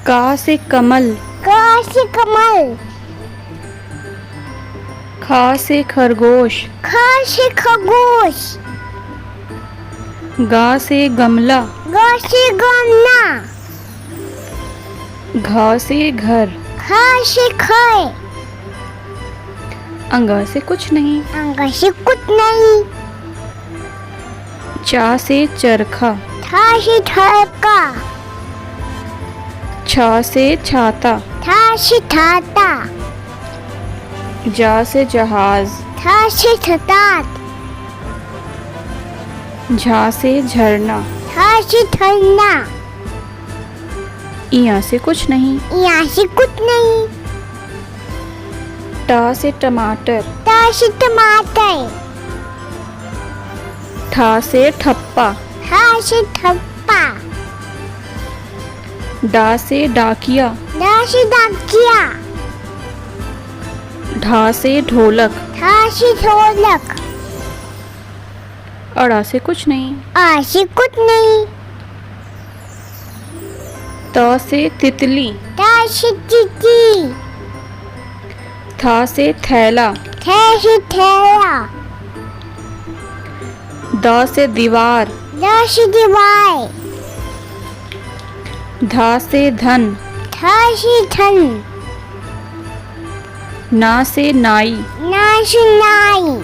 का से कमल, क से कमल, ख से खरगोश, ख से खरगोश, ग से गमला, ग से गमला, घ से घर, ख से घर, अंग से कुछ नहीं, अंग से कुछ नहीं, चा से चरखा, ठ से ठरका, छ से छाता, ठ से ठाता, जा से जहाज, ठ से छतात, झा से झरना, ठ से झरना, इया से कुछ नहीं, यहाँ से कुछ नहीं, ट से टमाटर, ट से टमाटर, ठ से ठप्पा, ठ से ठप्पा, डा से डाकिया, ड से डाकिया, ढा से ढोलक, ठ से ढोलक, अड़ा से कुछ नहीं, आ से कुछ नहीं, त से तितली, ट से तितली, था से थैला, थ से थैला, द से दीवार, द से दीवार, धा से धन, थ से धन, ना से नाई, ना से नाई,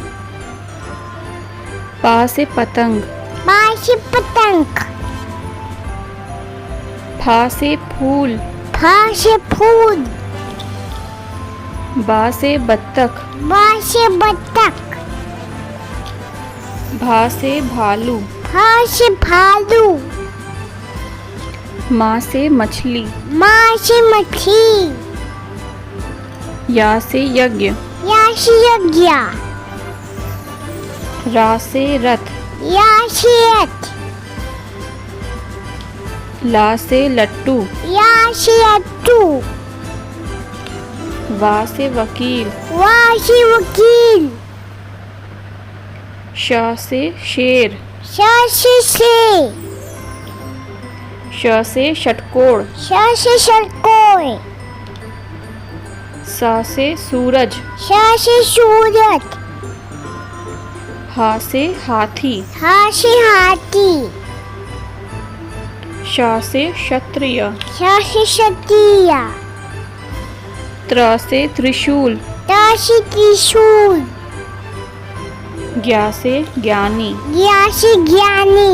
पा से पतंग, पा से पतंग, फा से फूल, फ से फूल, बा से बत्तख, ब से बत्तख, भा से भालू, फ से भालू, माँ से मछली, माँ से मछली, या से यज्ञ, या से यज्ञ, रा से रथ, या से रथ, ला से लट्टू, या से लट्टू, वा से वकील, वा से वकील, श से शेर, श से शेर, श से षटकोण, श से षटकोण, स से सूरज, श से सूरज, हा से हाथी, ह से हाथी, श से क्षत्रिय, श से क्षत्रिय, त्र से त्रिशूल, त से त्रिशूल, ज्ञा से ज्ञानी। ज्ञा से ज्ञानी।